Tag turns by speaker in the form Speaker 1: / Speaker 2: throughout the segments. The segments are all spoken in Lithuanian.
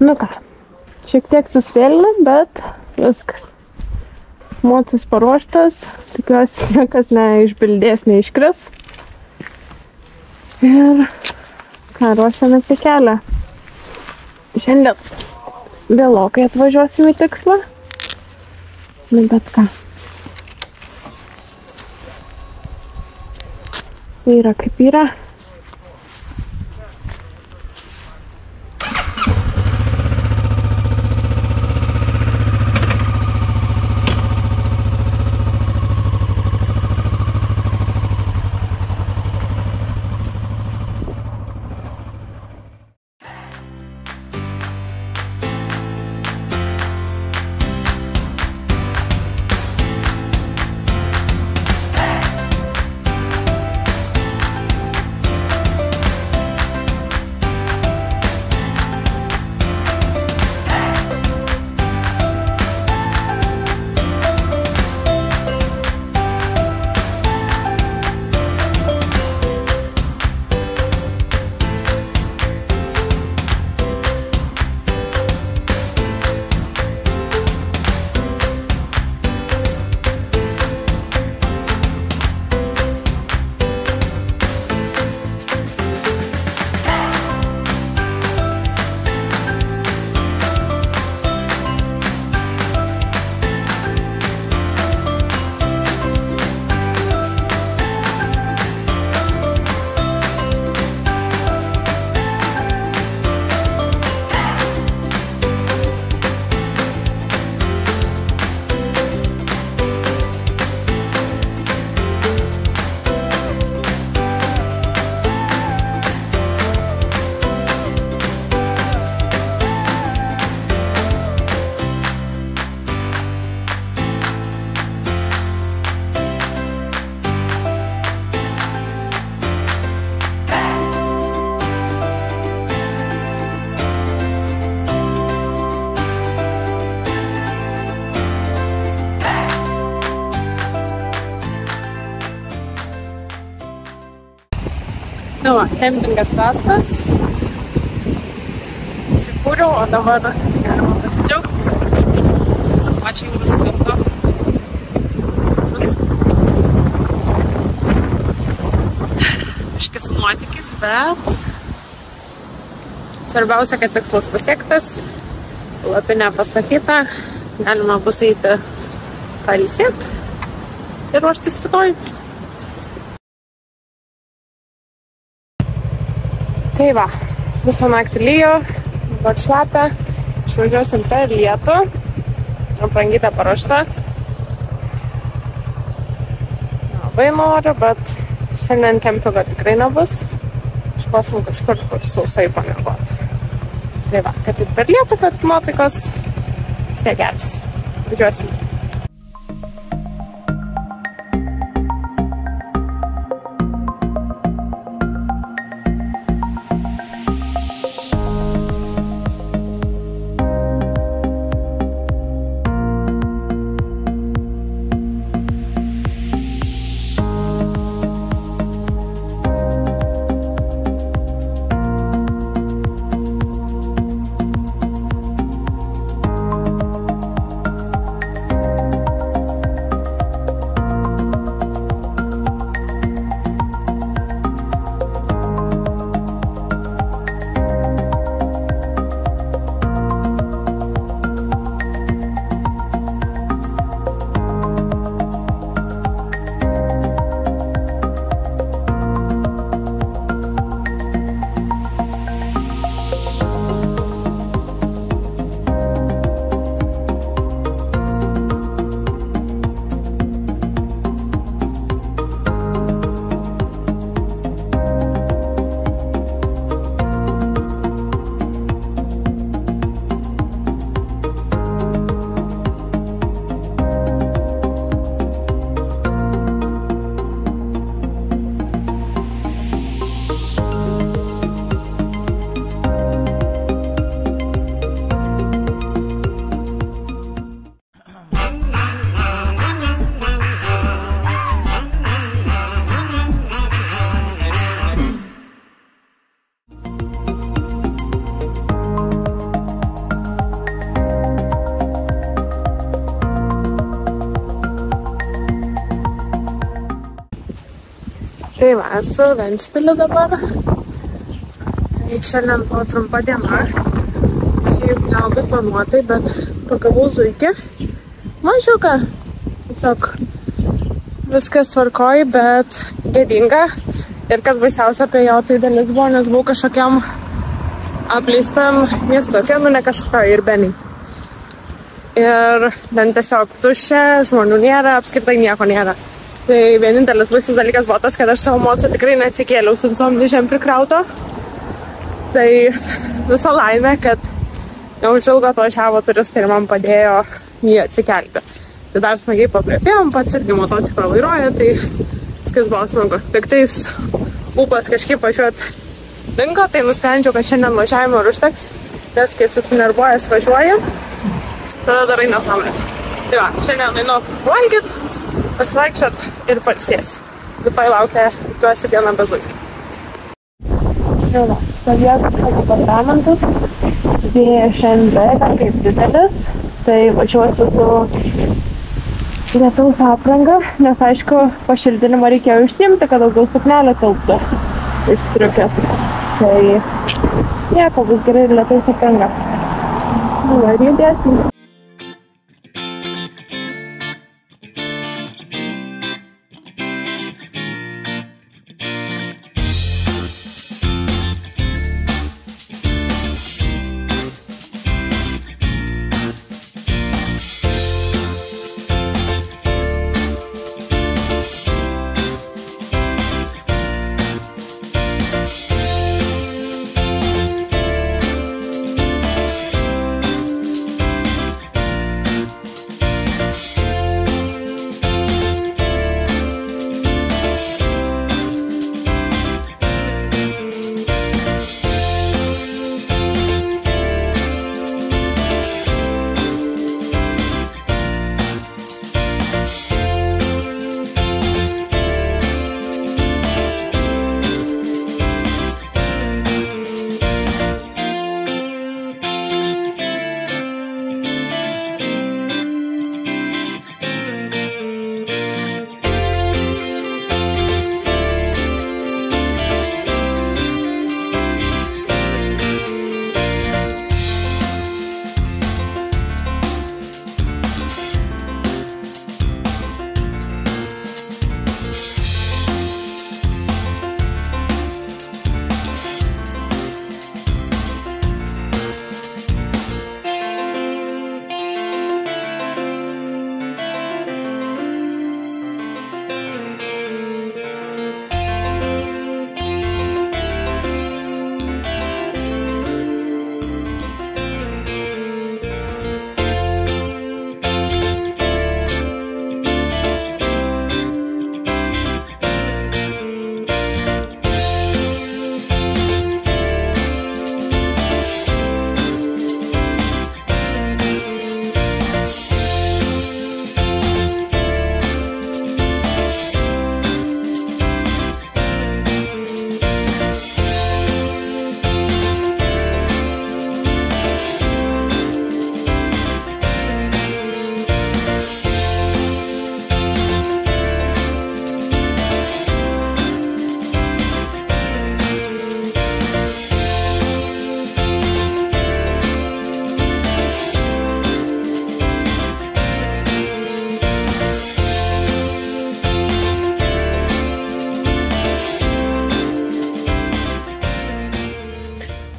Speaker 1: Nu ką, šiek tiek susvėlina, bet viskas. Mocis paruoštas, tikiuosi niekas neišbildės, neiškris. Ir ką, ruošiamės į kelią. Šiandien vėlokai atvažiuosim į tikslą. Nu bet ką. Yra kaip yra. Nu, kempingas vestas. Įsikūriau, o dabar galima pasidžiaugti. Pačiai jūros krantu. Biškis nuotykis, bet svarbiausia, kad tikslas pasiektas. Lapinė pastatyta. Galima bus eiti pailsėti ir ruoštis rytoj. Tai va, visą naktį lyjo, dabar šlapia, išvažiuosim per lietų, aprangytė paruošta. Labai noriu, bet šiandien kempingo tikrai nebus. Iškosim kažkur, kur sausai pamiegoti. Tai va, kad ir per lietų, kad nuotaikos vis tiek geras. Važiuosim. Tai va, esu Ventspily dabar. Tai šiandien buvo trumpa diena. Šiaip nelabai planuotai, bet pagavau zuikį. Mažiuką. Tiesiog viskas tvarkoj, bet gėdinga. Ir kas baisiausia apie jo, tai dalis buvo, nes buvau kažkokiam apleistam miestuke, nu ne kažkokio ir beniai. Ir ten tiesiog tuščia, žmonių nėra, apskritai nieko nėra. Tai vienintelis baisus dalykas buvo tas, kad aš savo moco tikrai neatsikėliau su visom dėžėm prikrauto. Tai visa laimė, kad neužilgo atvažiavo turistai ir man padėjo jį atsikelti. Tai dar smagiai paplėpėjom, pats irgi motociklą vairuoja, tai viskas buvo smagu. Tiktais ūpas kažkaip važiuot dingo, tai nusprendžiau, kad šiandien važiavimo ir užteks, nes kai susinervuojas važiuoju, tada darai nesąmonės. Tai va, šiandien einu valgyt, pasivaikščiot ir pailsėsiu. Rytoj laukia, tikiuosi, diena be zuikio. Jau va, pavietus apartamentus. Vėjas šiandien beveik kaip didelis, tai važiuosiu su lietaus apranga, nes aišku, pašildinimą reikėjo išsiimti, kad daugiau suknelė tilptų iš striukės. Tai nieko, bus gerai ir lietaus apranga. Nu, ir judėsim.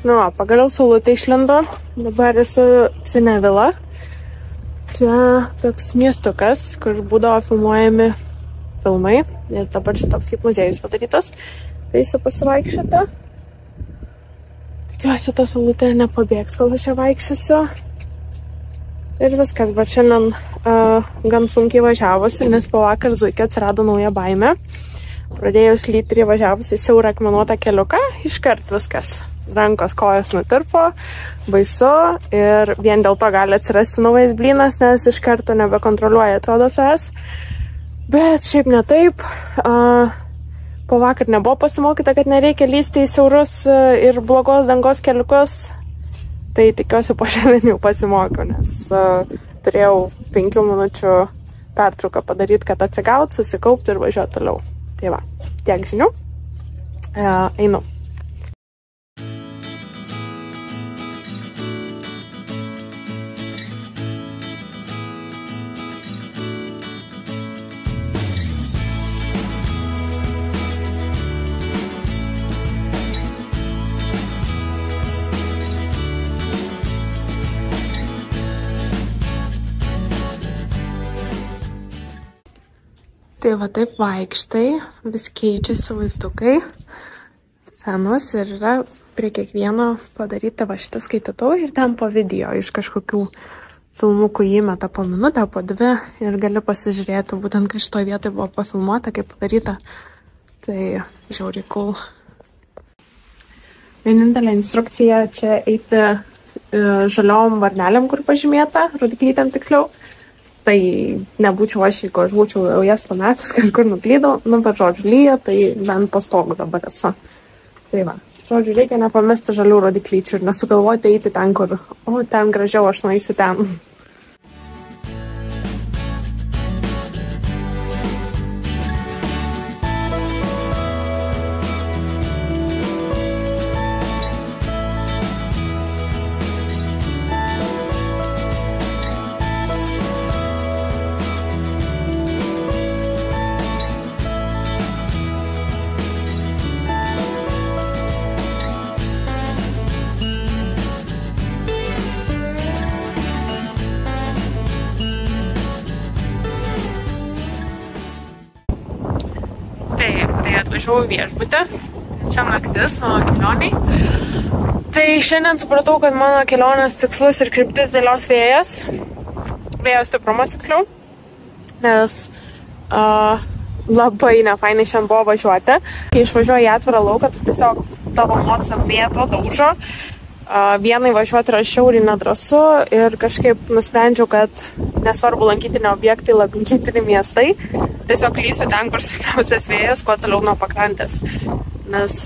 Speaker 1: Nu, pagaliau saulutė išlindo, dabar esu Cinevilla. Čia toks miestukas, kur būdavo filmuojami filmai. Ir dabar čia toks kaip muziejus padarytas. Tai eisiu pasivaikščioti. Tikiuosi, ta saulutė nepabėgs, kol aš čia vaikščiosiu. Ir viskas, bet šiandien gan sunkiai važiavusi, nes po vakar zuikio atsirado nauja baimė. Pradėjus lyti ir važiavus į siaurą akmenuotą keliuką, iškart viskas. Rankos, kojos nutirpo, baisu ir vien dėl to gali atsirasti naujas blynas, nes iš karto nebekontroliuoja, atrodo, savęs. Bet šiaip ne taip. Po vakar nebuvo pasimokyta, kad nereikia lysti į siaurus ir blogos dangos keliukus. Tai tikiuosi po šiandien jau pasimokiau, nes turėjau 5 minučių pertrauką padaryti, kad atsigaut, susikaupti ir važiuoti toliau. Tai va. tiek žinių. Einu. Tai va taip vaikštai, vis keičiasi vaizdukai, scenos ir yra prie kiekvieno padaryta va šitą skaitytuvą ir ten po video iš kažkokių filmukų įmeta po minutę, po 2 ir gali pasižiūrėti būtent, kai šitoje vietoje buvo pafilmuota, kaip padaryta. Tai žiauriai cool. Vienintelė instrukcija čia eiti žaliom varnelėm, kur pažymėta, rodiklytėm tiksliau. Tai nebūčiau aš, jeigu aš būčiau jau jas pametus, kažkur nuklydau, bet žodžiu lyja, tai bent po stogu dabar esu. Tai va, žodžiu, reikia nepamesti žalių rodiklyčių ir nesugalvoti eiti ten, kur, ten gražiau, aš nueisiu ten. Tai atvažiavau į viešbutį, čia naktis mano kelioniai. Tai šiandien supratau, kad mano kelionės tikslus ir kryptis dėlios vėjas. Vėjo stiprumas tiksliau. Nes labai nefainai šiandien buvo važiuoti. Kai išvažiuoji į atvirą lauką, tai tiesiog tavo emocijom mėto, daužo. Vienai važiuoti yra šiauriai nedrąsu ir kažkaip nusprendžiau, kad nesvarbu lankytiniai objektai, lankytiniai miestai, tiesiog lysiu ten, kur stipriausias vėjas, kuo toliau nuo pakrantės. Nes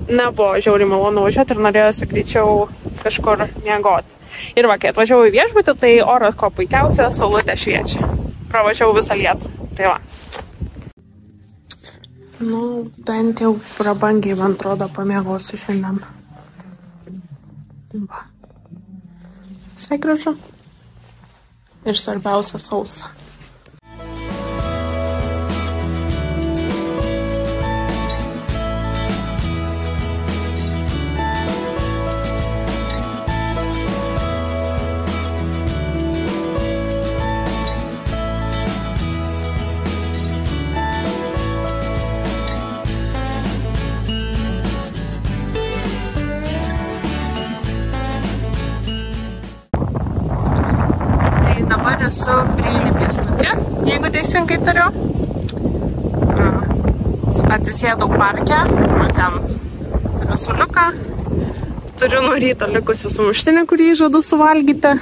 Speaker 1: nebuvo žiauriai malonu važiuoti ir norėjosi greičiau kažkur miegoti. Ir va, kai atvažiavau į viešbutį, tai oras kuo puikiausia, saulutė šviečia. Pravažiavau visą lietų. Tai va. Nu, bent jau prabangiai, man atrodo, pamiegosiu šiandien. Va. Visai gražu. Ir svarbiausia sausa. Dabar esu Brėly pėstute, jeigu teisingai tariu. Atsisėdau parke, ten turiu suliuką, turiu nuo ryto likusi sumuštinį, kurį žadu suvalgyti.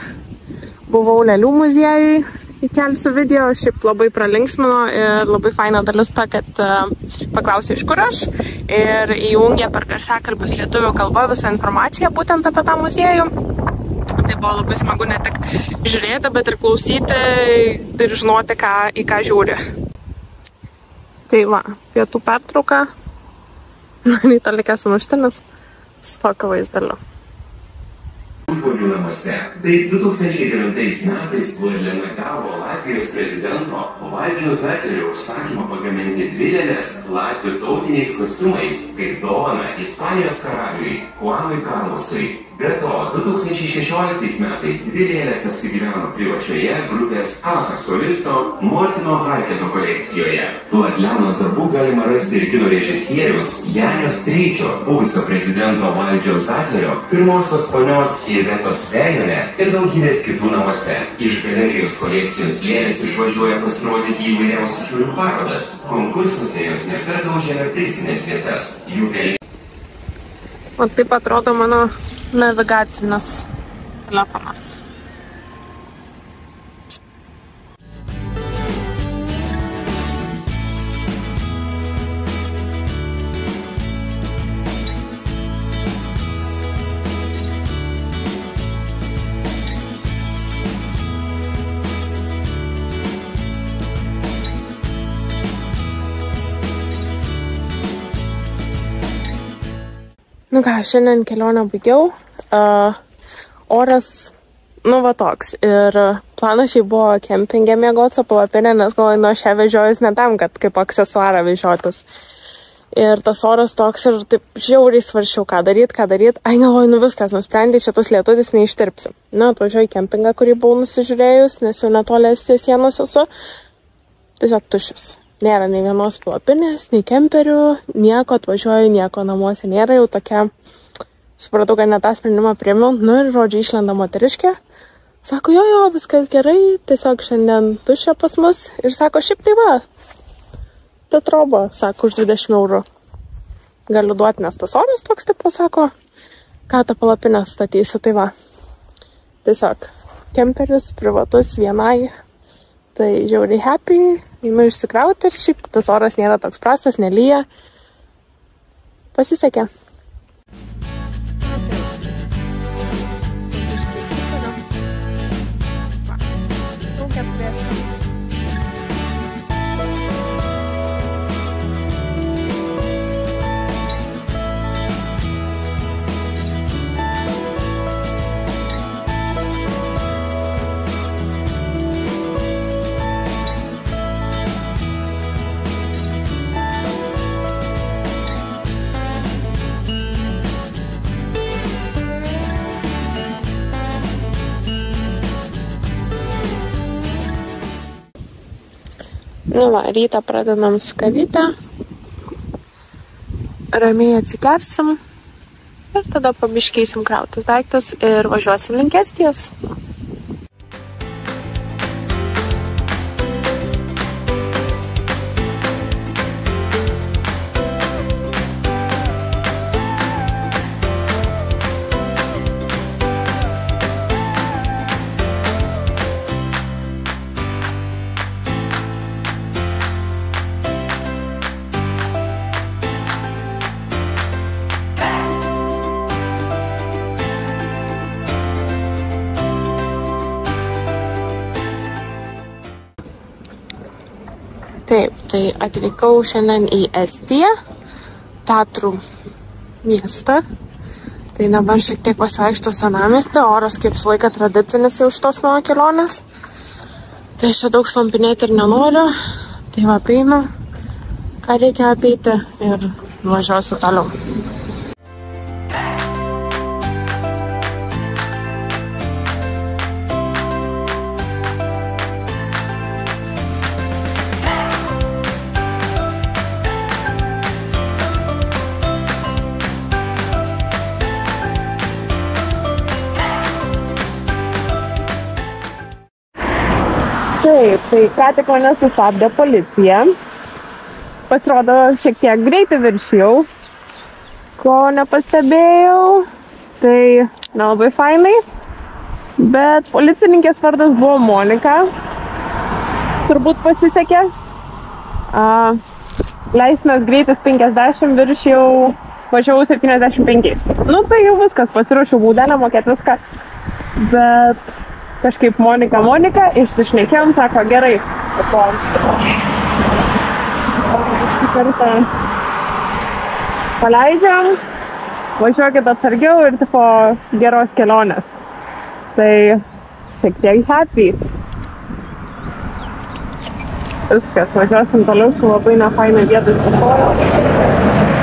Speaker 1: Buvau Lėlių muziejui, įkelsiu video, šiaip labai pralinksmino ir labai faina dalis ta, kad paklausė iš kur aš ir įjungė per garsiakalbius lietuvių kalba visą informaciją būtent apie tą muziejų. Tai buvo labai smagu ne tik žiūrėti, bet ir klausyti ir žinoti, į ką žiūri. Tai va, pietų pertrauka. Ryto likęs sumuštinis su tokio vaizdeliu.
Speaker 2: Žmonių namuose. Tai 2009 metais Lorlena gavo Latvijos prezidento Valdžio Zatlerio užsakymą pagaminti 2 lėles latvių tautiniais kostiumais kaip dovaną Ispanijos karaliui Juanui Karlosui. Be to, 2016 metais 2 lėlės apsigyveno privačioje grupės Aha solisto Mortino Harkeno kolekcijoje. Latlenos darbų galima rasti ir kino režisieriaus Janio Streičio, buvusio prezidento Valdžio Zatlerio, pirmosios ponios Ivetos Vejone ir daugybės kitų namuose. Iš galerijos kolekcijos lėlės išvažiuoja pasirodyti įvairiausių šalių parodas. Konkursuose jos nekartą užėmė prizinės vietas. Jų
Speaker 1: O taip atrodo mano navigacinis telefonas. Nu ką, šiandien kelionę baigiau. Oras, nu va toks. Ir planas šiai buvo kempingė miegoti su palapinė, nes galvoju, nu aš ją vežiojus ne tam, kad kaip aksesuarą vežiotis. Ir tas oras toks ir taip žiauriai svaršiau, ką daryt. Ai, galvoju, nu viskas, nusprendė, čia tas lietutis neištirpsi. Na, atvažiuoju į kempingą, kurį buvau nusižiūrėjus, nes jau netoli Estijos sienos esu. Tiesiog tuščias. Nėra nei vienos palapinės, nei kemperių, nieko atvažiuoju, nieko namuose nėra, jau tokia, supratau, kad ne tą sprendimą priėmiau. Nu ir žodžiu, išlenda moteriškė. Sako, jo, viskas gerai, tiesiog šiandien tuščia pas mus. Ir sako, šiaip tai va. Ta troba, sako, už 20 eurų. Galiu duoti, nes tas oras toks tipo, sako, ką tą palapinę statysi, tai va. Tiesiog, kemperis, privatus, vienai. Tai žiauriai happy, einu išsikrauti ir šiaip tas oras nėra toks prastas, nelyja. Pasisekė. Nu va, rytą pradedam su kavyte, ramiai atsikersim ir tada pabiškeisim krautus daiktus ir važiuosim link Estijos. Taip, tai atvykau šiandien į Estiją, Tatrų miestą. Tai dabar šiek tiek pasivaikšto senamiestį, oras kaip su laika tradicinis jau šitos mano kelionės. Tai aš čia daug slampinėti ir nenoriu, tai va apeinu, ką reikia apeiti ir važiuosiu toliau. Taip, tai ką tik mane sustabdė policija. Pasirodo, šiek tiek greitį viršijau, ko nepastebėjau. Tai nelabai fainai. Bet policininkės vardas buvo Monika. Turbūt pasisekė. Leistinas greitis 50, viršijau, važiavau 75. Nu tai jau viskas, pasiruošiau būdą, mokėti viską. Bet kažkaip Monika, išsišnekėjom, sako, gerai, po šį kartą paleidžiam, važiuokit atsargiau ir tipo geros kelionės. Tai šiek tiek happy. Viskas, važiuosim toliau, su labai nefainai vietai sustojau.